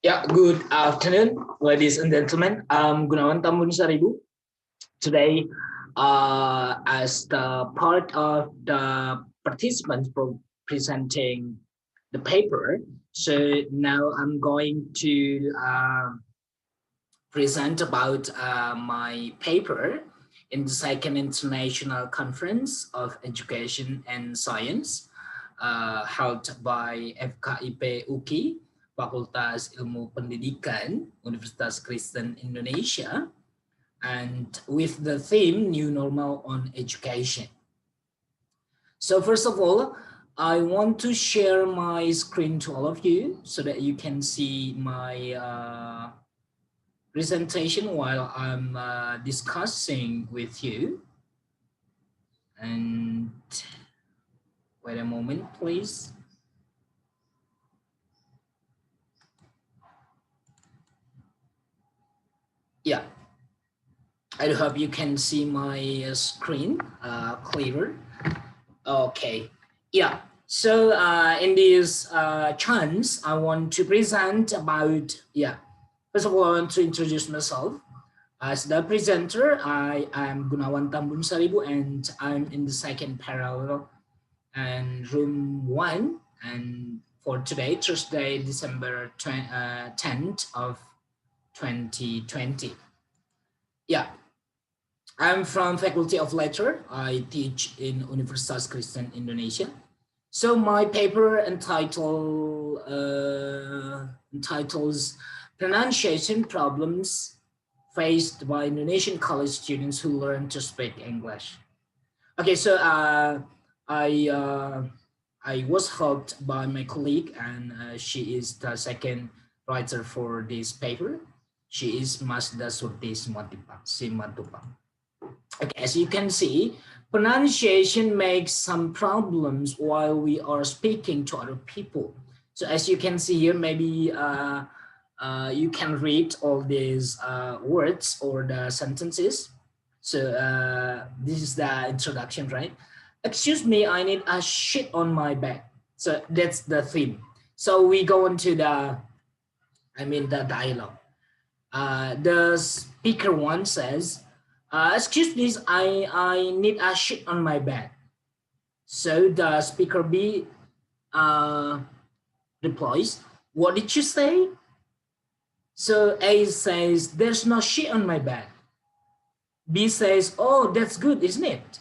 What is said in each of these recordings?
Yeah, good afternoon, ladies and gentlemen. I'm Gunawan Tambunsaribu. Today, as the part of the participants presenting the paper, so now I'm going to present about my paper in the second International Conference of Education and Science held by FKIP UKI, Fakultas Ilmu Pendidikan, Universitas Kristen Indonesia, and with the theme New Normal on Education. So first of all, I want to share my screen to all of you so that you can see my presentation while I'm discussing with you. And wait a moment, please. Yeah, I hope you can see my screen clearer. Okay, yeah. So in this chance, I want to present about, first of all, I want to introduce myself. As the presenter, I am Gunawan Tambunsaribu, and I'm in the second parallel and room 1. And for today, Thursday, December 10th of 2020. Yeah, I'm from Faculty of Letter. I teach in Universitas Kristen Indonesia. So my paper entitles Pronunciation Problems Faced by Indonesian College Students Who Learn to Speak English. Okay, so I was helped by my colleague, and she is the second writer for this paper. She is Masda Surti Simatupang. Okay, as you can see, pronunciation makes some problems while we are speaking to other people. So as you can see here, maybe you can read all these words or the sentences. So this is the introduction, right? Excuse me, I need a shit on my bed. So that's the theme. So we go into the dialogue. The speaker one says, excuse me, I need a shit on my bed. So the speaker B replies, what did you say? So A says, there's no shit on my bed. B says, oh, that's good, isn't it?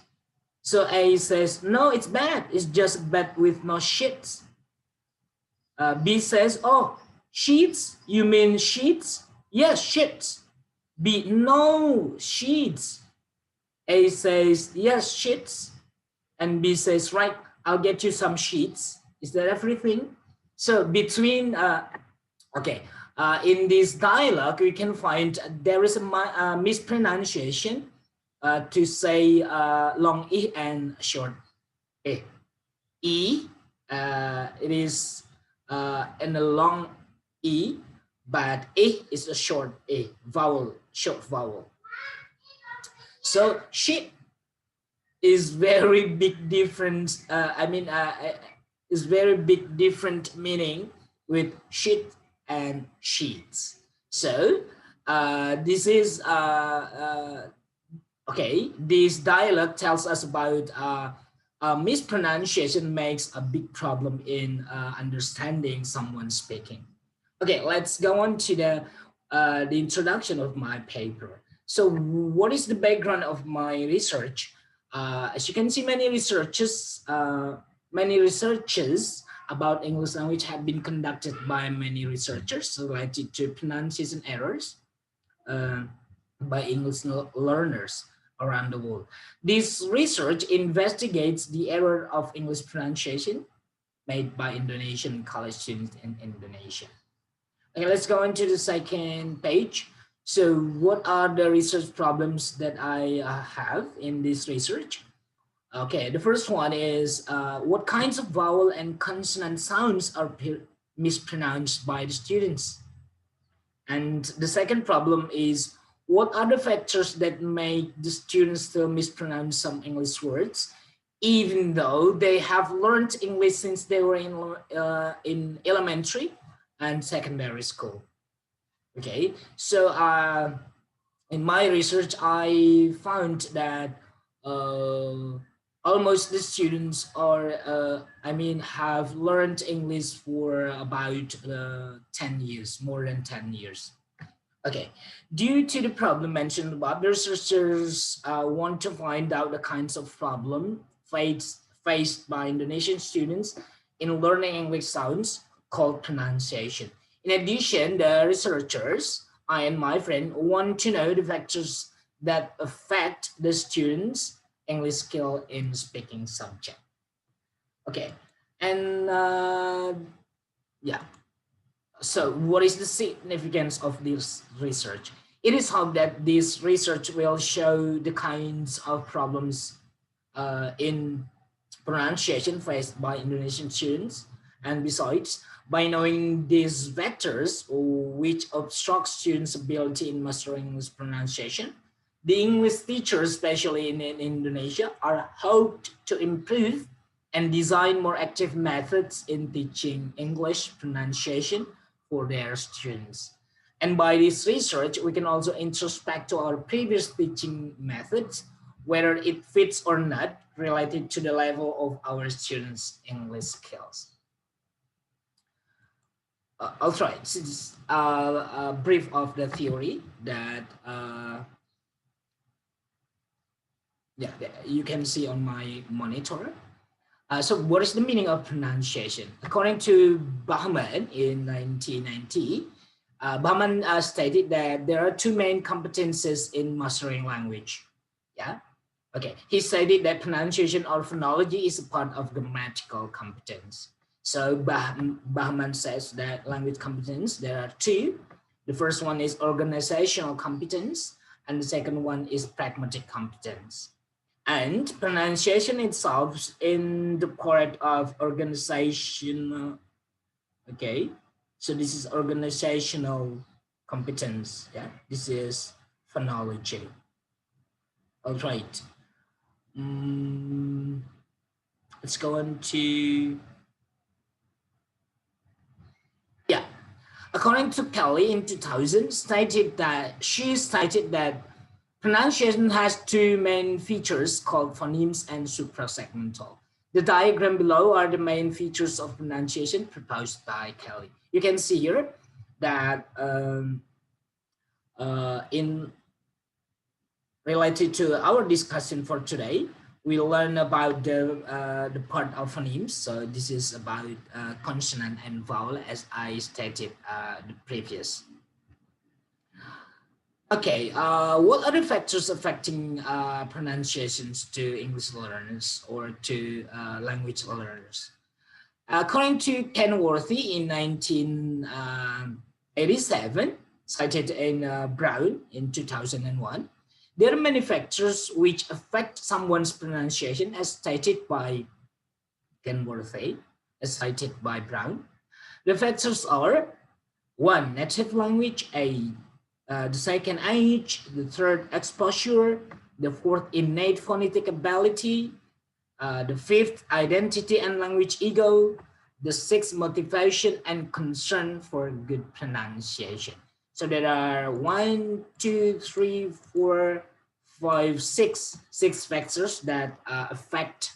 So A says, no, it's bad. It's just bed with no shits. B says, oh, sheets? You mean sheets? Yes, shits. B, no, sheets. A says, yes, sheets. And B says, right, I'll get you some sheets. Is that everything? So between, in this dialogue, we can find there is a mispronunciation to say long E and short E. E, it is in a long E, but E is a short E, vowel, short vowel. So shit is very big difference. Is very big different meaning with shit and sheets. So this is okay. This dialogue tells us about mispronunciation makes a big problem in understanding someone speaking. Okay, let's go on to the introduction of my paper. So what is the background of my research? As you can see, many researches about English language have been conducted by many researchers related to pronunciation errors by English learners around the world. This research investigates the error of English pronunciation made by Indonesian college students in Indonesia. Okay, let's go into the second page. So what are the research problems that I have in this research? Okay, the first one is what kinds of vowel and consonant sounds are mispronounced by the students? And the second problem is what are the factors that make the students still mispronounce some English words, even though they have learned English since they were in elementary and secondary school? Okay, so in my research, I found that almost the students are, have learned English for about 10 years, more than 10 years. Okay, due to the problem mentioned above, the researchers want to find out the kinds of problem faced by Indonesian students in learning English sounds called pronunciation. In addition, the researchers, I and my friend, want to know the factors that affect the students' English skill in speaking subject. Okay, and yeah. So what is the significance of this research? It is hoped that this research will show the kinds of problems in pronunciation faced by Indonesian students. And besides, by knowing these vectors which obstruct students' ability in mastering English pronunciation, the English teachers, especially in Indonesia, are hoped to improve and design more active methods in teaching English pronunciation for their students. And by this research, we can also introspect to our previous teaching methods, whether it fits or not related to the level of our students' English skills. I'll try. This is a brief of the theory that you can see on my monitor. So what is the meaning of pronunciation? According to Bahman in 1990, Bahman stated that there are two main competences in mastering language. Yeah. Okay. He stated that pronunciation or phonology is a part of grammatical competence. So Bahman says that language competence, there are two. The first one is organizational competence, and the second one is pragmatic competence. And pronunciation itself in the part of organizational. Okay, so this is organizational competence. Yeah, this is phonology. All right. Let's go on to, yeah. According to Kelly in 2000, she stated that pronunciation has two main features called phonemes and suprasegmental. The diagram below are the main features of pronunciation proposed by Kelly. You can see here that in related to our discussion for today, we learn about the part of phonemes. So this is about consonant and vowel, as I stated the previous. Okay, what are the factors affecting pronunciations to English learners or to language learners? According to Kenworthy in 1987, cited in Brown in 2001, there are many factors which affect someone's pronunciation as stated by Kenworthy, as cited by Brown. The factors are: one, native language; the second, age; the third, exposure; the fourth, innate phonetic ability; the fifth, identity and language ego; the sixth, motivation and concern for good pronunciation. So there are 1, 2, 3, 4, 5, 6 factors that affect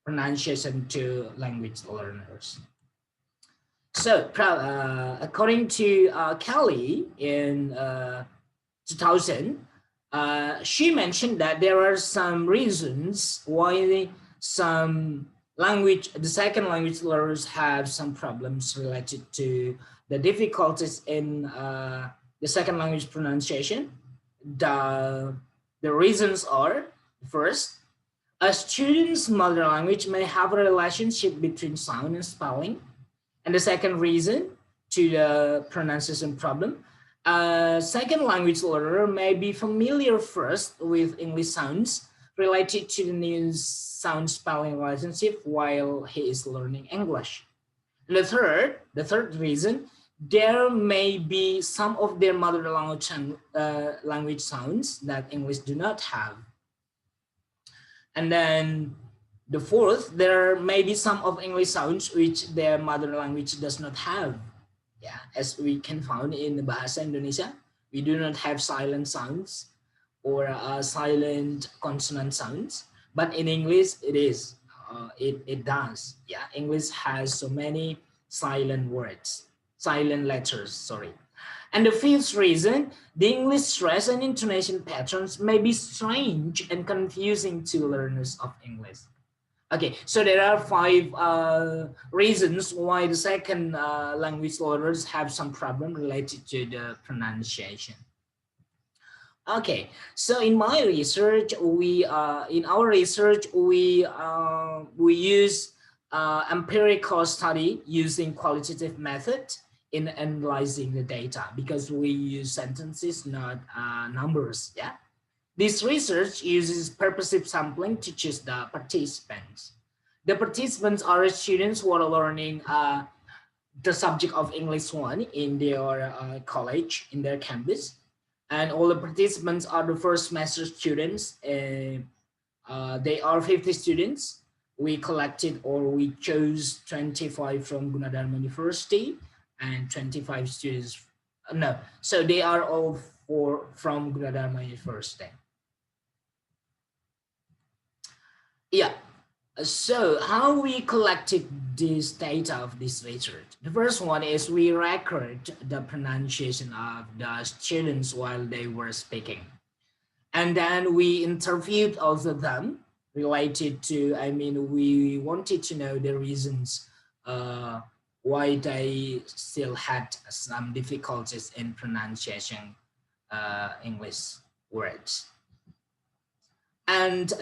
pronunciation to language learners. So according to Kelly in 2000, she mentioned that there are some reasons why the second language learners have some problems related to the difficulties in the second language pronunciation. The reasons are: first, a student's mother language may have a relationship between sound and spelling. And the second reason to the pronunciation problem, a second language learner may be familiar first with English sounds related to the new sound spelling relationship while he is learning English. And the third reason, there may be some of their mother language sounds that English do not have. And then the fourth, there may be some of English sounds which their mother language does not have. Yeah, as we can find in the Bahasa Indonesia, we do not have silent sounds or silent consonant sounds, but in English it is. It does. Yeah, English has so many silent words, silent letters. Sorry. And the fifth reason, the English stress and intonation patterns may be strange and confusing to learners of English. Okay, so there are five reasons why the second language learners have some problem related to the pronunciation. Okay, so in my research, in our research we use empirical study using qualitative method in analyzing the data because we use sentences, not numbers. Yeah. This research uses purposive sampling to choose the participants. The participants are students who are learning the subject of English 1 in their college, in their campus. And all the participants are the first semester students. They are 50 students. We collected or we chose 25 from Gunawan University and 25 students. No, so they are all from Gunawan University. Yeah, so how we collected this data of this research? The first one is we record the pronunciation of the students while they were speaking. And then we interviewed also them related to, we wanted to know the reasons why they still had some difficulties in pronunciation English words. And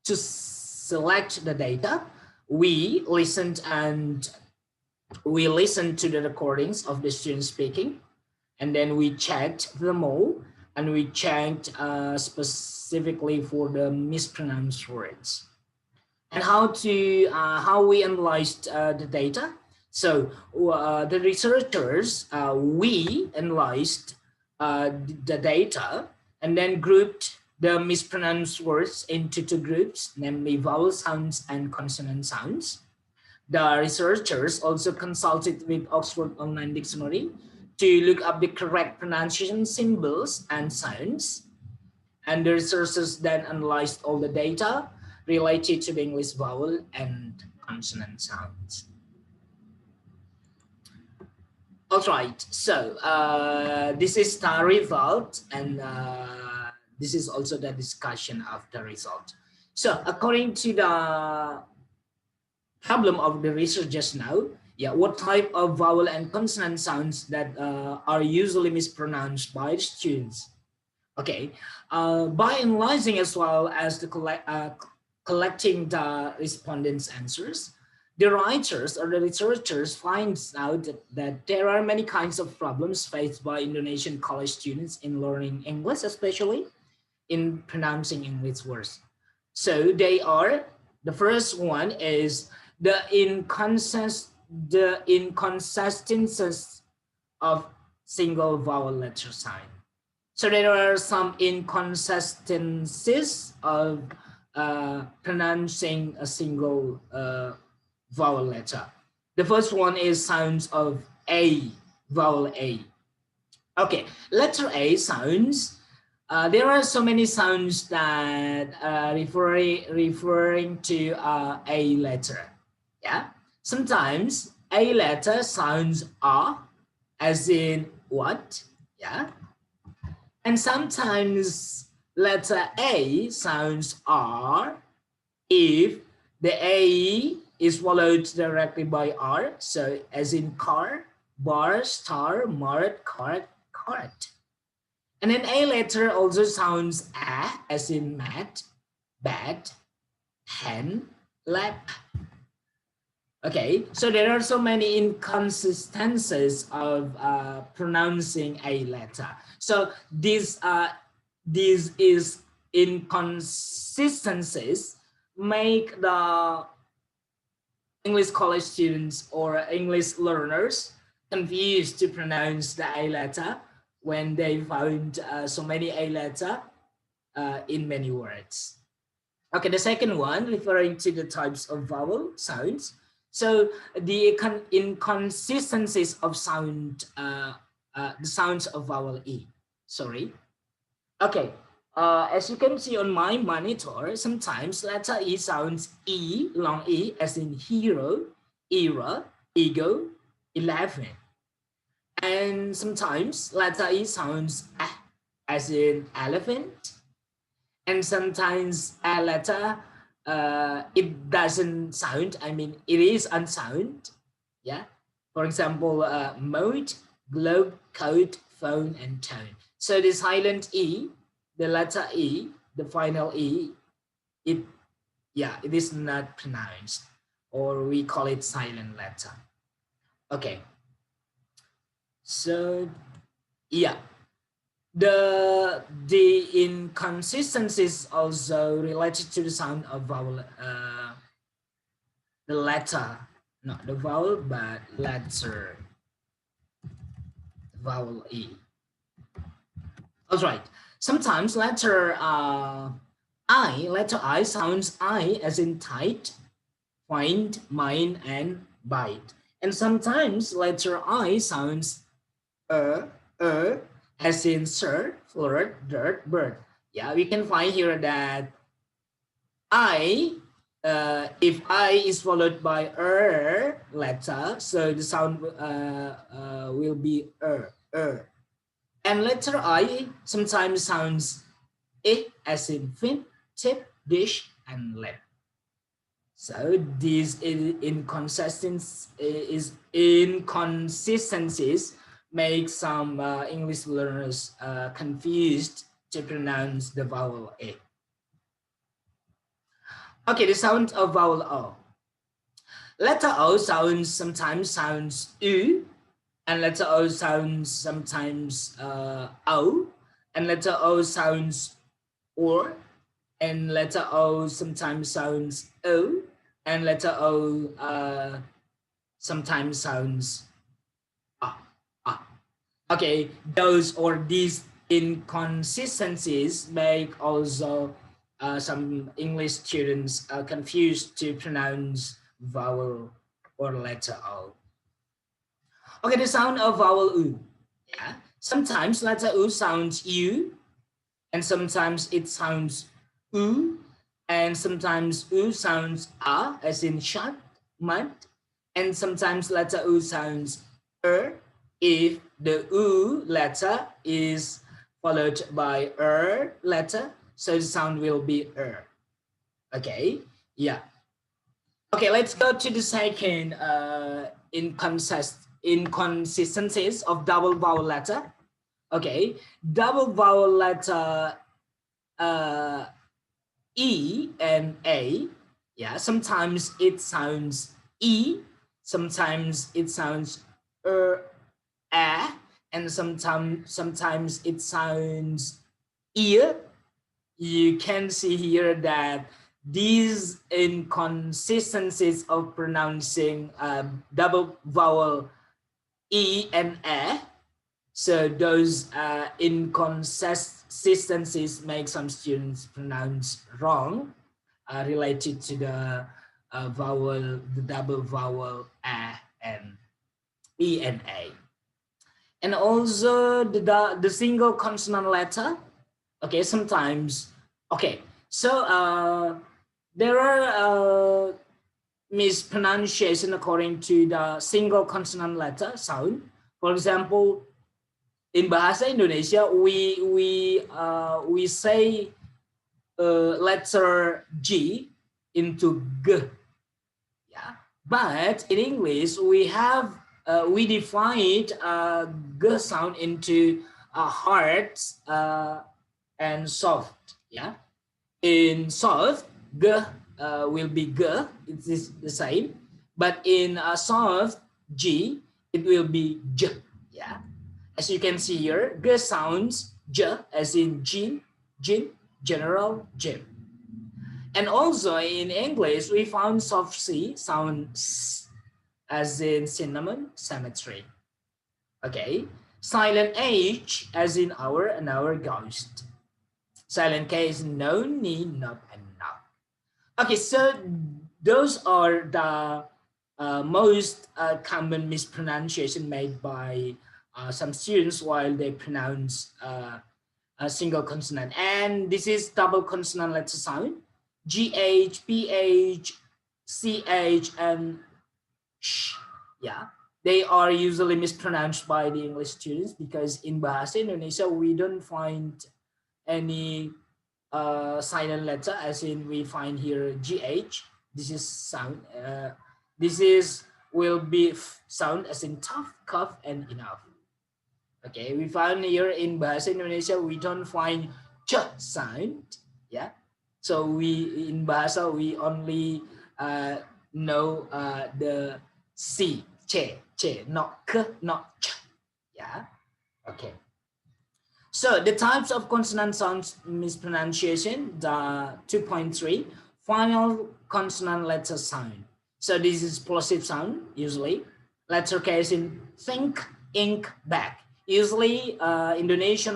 to select the data, we listened to the recordings of the students speaking, and then we checked them all, and we checked specifically for the mispronounced words. And how we analyzed the data. So the researchers, we analyzed the data and then grouped the mispronounced words into two groups, namely vowel sounds and consonant sounds. The researchers also consulted with Oxford Online Dictionary to look up the correct pronunciation symbols and sounds. And the researchers then analyzed all the data related to the English vowel and consonant sounds. All right, so this is the result, and this is also the discussion of the result. So according to the problem of the research just now, yeah, what type of vowel and consonant sounds that are usually mispronounced by students? Okay, by analyzing as well as the collecting the respondents' answers, the writers or the researchers finds out that there are many kinds of problems faced by Indonesian college students in learning English, especially in pronouncing English words. So they are, the first one is the inconsistencies of single vowel letter sign. So there are some inconsistencies of pronouncing a single vowel letter. The first one is sounds of A, vowel A. Okay, letter A sounds. There are so many sounds that referring to A letter. Yeah, sometimes A letter sounds A, as in what? Yeah, and sometimes letter A sounds R if the A is followed directly by R, so as in car, bar, star, mart, cart, cart. And then A letter also sounds A, as in mat, bat, hen, lap. Okay, so there are so many inconsistencies of pronouncing A letter. So these is inconsistencies make the English college students or English learners confused to pronounce the A letter when they found so many A letter in many words. Okay, the second one referring to the types of vowel sounds. So the inconsistencies of sound, the sounds of vowel E. Sorry. Okay. As you can see on my monitor, sometimes letter E sounds E, long E, as in hero, era, ego, 11. And sometimes letter E sounds as in elephant. And sometimes a letter, it doesn't sound, I mean, it is unsound. Yeah. For example, mode, globe, code, phone, and tone. So the silent E, the letter E, the final E, it is not pronounced, or we call it silent letter. Okay. So yeah, the inconsistencies also related to the sound of vowel, the letter, not the vowel, but letter, vowel E. All right. Sometimes letter I sounds I as in tight, find, mine, and bite. And sometimes letter I sounds uh, as in sir, flirt, dirt, bird. Yeah, we can find here that I, if I is followed by letter, so the sound will be And letter I sometimes sounds as in fin, tip, dish, and lip. So these inconsistencies make some English learners confused to pronounce the vowel A. Okay, the sound of vowel O. Letter O sometimes sounds U, and letter O sounds sometimes O, and letter O sounds or, and letter O sometimes sounds O, and letter O sometimes sounds Okay, those or these inconsistencies make also some English students confused to pronounce vowel or letter O. Okay, the sound of vowel U. Yeah, sometimes letter U sounds U, and sometimes it sounds U, and sometimes U sounds A, as in shut, mud, and sometimes letter U sounds if the U letter is followed by letter, so the sound will be Okay, yeah. Okay, let's go to the second inconsistencies of double vowel letter. Okay, double vowel letter E and A. Yeah, sometimes it sounds E, sometimes it sounds and sometimes it sounds ear. You can see here that these inconsistencies of pronouncing double vowel E and so those inconsistencies make some students pronounce wrong related to the vowel, the double vowel and E and A. And also the single consonant letter. Okay, sometimes. Okay, so there are mispronunciation according to the single consonant letter sound. For example, in bahasa Indonesia, we say letter G into G. Yeah, but in English we have we divide G sound into hard and soft. Yeah, in soft G will be G. It is the same, but in soft G it will be J. Yeah, as you can see here, G sounds J as in gin, general, gym. And also in English, we found soft C sound S as in cinnamon, cemetery. Okay. Silent H as in hour and our ghost. Silent K is no, need, not, and not. Okay, so those are the most common mispronunciation made by some students while they pronounce a single consonant, and this is double consonant letter sound: GH, PH, CH, and sh. Yeah, they are usually mispronounced by the English students because in Bahasa Indonesia we don't find any silent letter, as in we find here GH. This is sound. This is will be sound, as in tough, cuff, and enough. Okay, we found here in Bahasa Indonesia we don't find ch sound. Yeah, so we in Bahasa we only know the c, che, not k, not ch. Yeah, okay. So the types of consonant sounds mispronunciation, the 2.3, final consonant letter sound. So this is plosive sound, usually. Letter case in think, ink, back. Usually Indonesian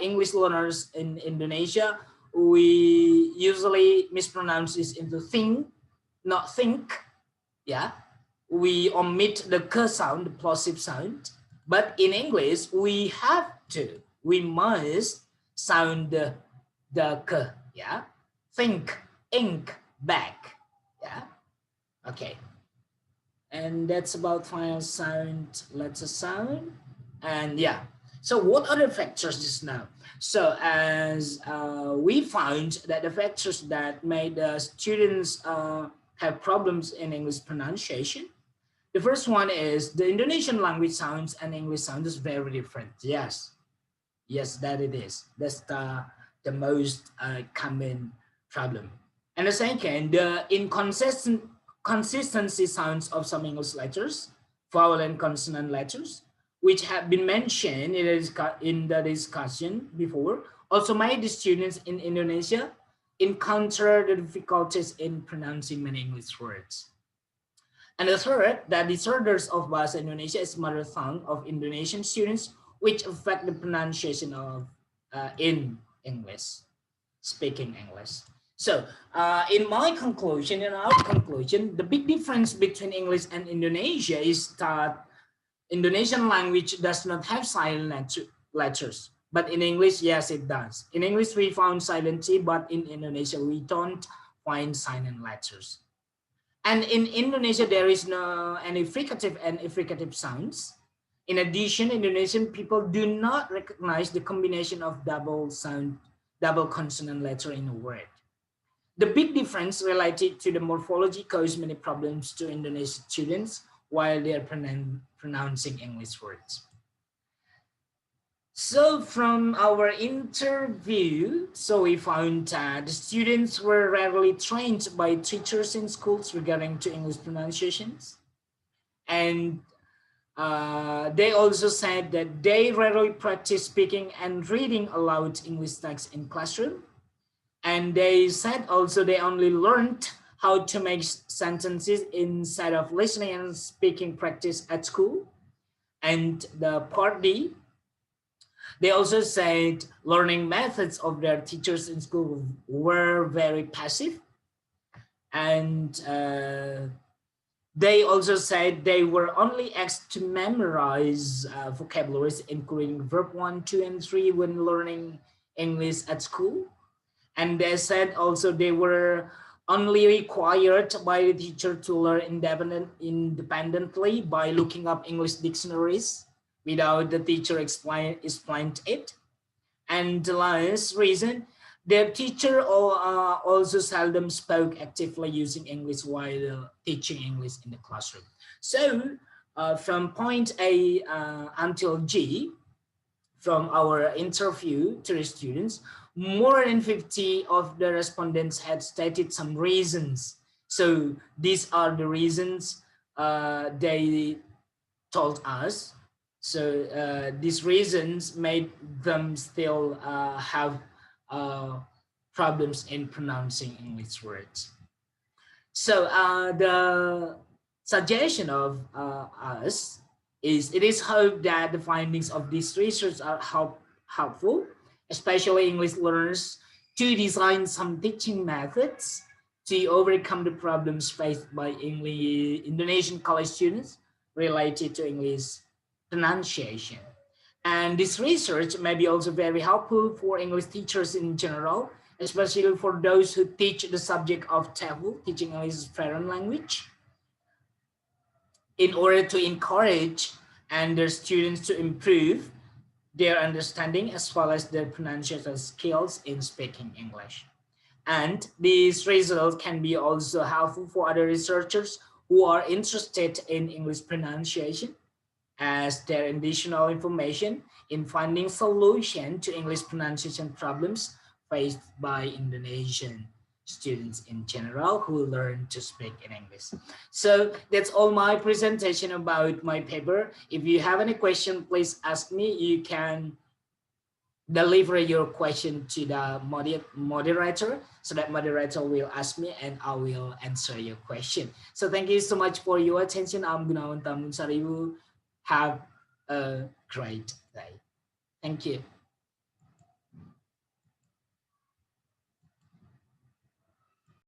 English learners in Indonesia, we usually mispronounce this into think, not think. Yeah, we omit the k sound, the plosive sound. But in English, we must sound the k, yeah? Think, ink, back, yeah? Okay. And that's about final sound, letter sound. And yeah, so what are the factors just now? So as we found that the factors that made the students have problems in English pronunciation, the first one is the Indonesian language sounds and English sounds is very different. Yes, that it is. That's the most common problem. And the second, the consistency sounds of some English letters, vowel and consonant letters, which have been mentioned in the discussion before, also made the students in Indonesia encounter the difficulties in pronouncing many English words. And the third, that disorders of Bahasa Indonesia is mother tongue of Indonesian students, which affect the pronunciation of in English, speaking English. So in our conclusion, the big difference between English and Indonesia is that Indonesian language does not have silent letters, but in English, yes, it does. In English, we found silent T, but in Indonesia, we don't find silent letters. And in Indonesia, there is no any fricative and affricative sounds. In addition, Indonesian people do not recognize the combination of double consonant letter in a word. The big difference related to the morphology caused many problems to Indonesian students while they are pronouncing English words. So from our interview, so we found the students were rarely trained by teachers in schools regarding to English pronunciations. And they also said that they rarely practice speaking and reading aloud English text in classroom. And they said also they only learned how to make sentences instead of listening and speaking practice at school. And the part D, they also said learning methods of their teachers in school were very passive. And they also said they were only asked to memorize vocabularies, including verb 1, 2, and 3 when learning English at school. And they said also they were only required by the teacher to learn independently by looking up English dictionaries without the teacher explained it. And the last reason, their teacher also seldom spoke actively using English while teaching English in the classroom. So from point A until G, from our interview to the students, more than 50 of the respondents had stated some reasons. So these are the reasons they told us. So these reasons made them still have problems in pronouncing English words. So the suggestion of us is it is hoped that the findings of this research are helpful, especially English learners, to design some teaching methods to overcome the problems faced by English Indonesian college students related to English pronunciation. And this research may be also very helpful for English teachers in general, especially for those who teach the subject of TEFL, teaching English as a foreign language, in order to encourage and their students to improve their understanding as well as their pronunciation skills in speaking English. And these results can be also helpful for other researchers who are interested in English pronunciation, as their additional information in finding solution to English pronunciation problems faced by Indonesian students in general who learn to speak in English. So that's all my presentation about my paper. If you have any question, please ask me. You can deliver your question to the moderator, so that moderator will ask me and I will answer your question. So thank you so much for your attention. I'm Gunawan Tambunsaribu. Have a great day. Thank you.